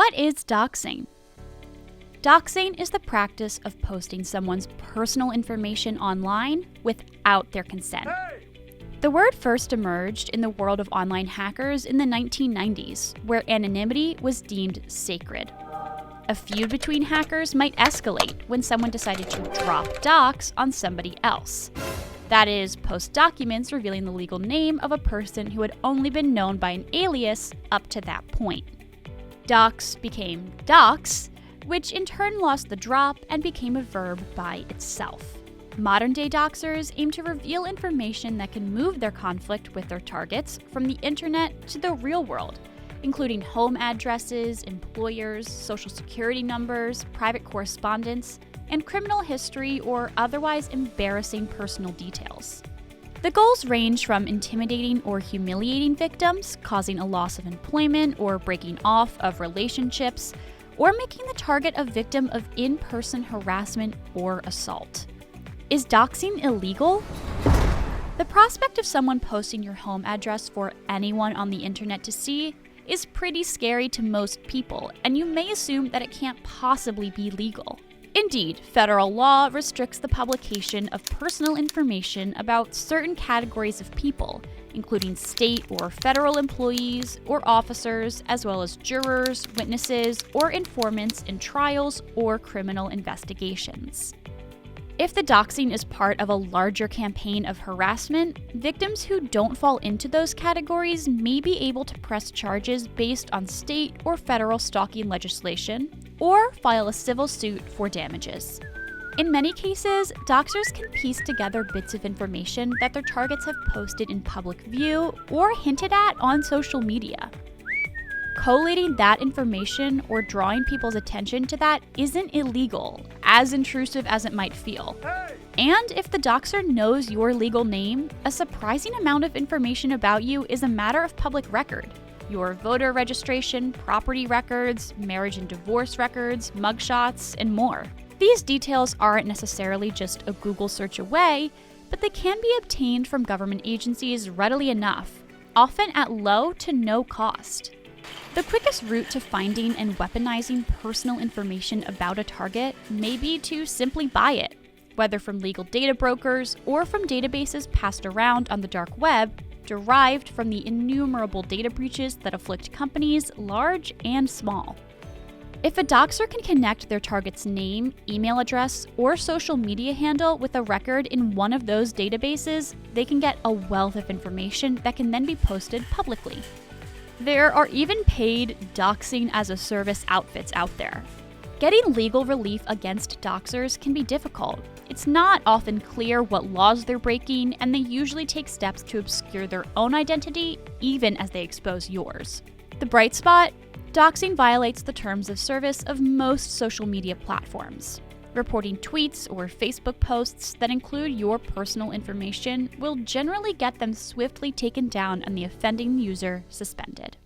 What is doxing? Doxing is the practice of posting someone's personal information online without their consent. The word first emerged in the world of online hackers in the 1990s, where anonymity was deemed sacred. A feud between hackers might escalate when someone decided to drop dox on somebody else. That is, post documents revealing the legal name of a person who had only been known by an alias up to that point. Dox became dox, which in turn lost the drop and became a verb by itself. Modern-day Doxers aim to reveal information that can move their conflict with their targets from the internet to the real world, including home addresses, employers, social security numbers, private correspondence, and criminal history or otherwise embarrassing personal details. The goals range from intimidating or humiliating victims, causing a loss of employment or breaking off of relationships, or making the target a victim of in-person harassment or assault. Is doxing illegal? The prospect of someone posting your home address for anyone on the internet to see is pretty scary to most people, and you may assume that it can't possibly be legal. Indeed, federal law restricts the publication of personal information about certain categories of people, including state or federal employees or officers, as well as jurors, witnesses, or informants in trials or criminal investigations. If the doxing is part of a larger campaign of harassment, victims who don't fall into those categories may be able to press charges based on state or federal stalking legislation, or file a civil suit for damages. In many cases, doxers can piece together bits of information that their targets have posted in public view or hinted at on social media. Collating that information or drawing people's attention to that isn't illegal, as intrusive as it might feel. And if the doxer knows your legal name, a surprising amount of information about you is a matter of public record. Your voter registration, property records, marriage and divorce records, mugshots, and more. These details aren't necessarily just a Google search away, but they can be obtained from government agencies readily enough, often at low to no cost. The quickest route to finding and weaponizing personal information about a target may be to simply buy it, whether from legal data brokers or from databases passed around on the dark web, derived from the innumerable data breaches that afflict companies large and small. If a doxer can connect their target's name, email address, or social media handle with a record in one of those databases, they can get a wealth of information that can then be posted publicly. There are even paid doxing as a service outfits out there. Getting legal relief against doxers can be difficult. It's not often clear what laws they're breaking, and they usually take steps to obscure their own identity, even as they expose yours. The bright spot? Doxing violates the terms of service of most social media platforms. Reporting tweets or Facebook posts that include your personal information will generally get them swiftly taken down and the offending user suspended.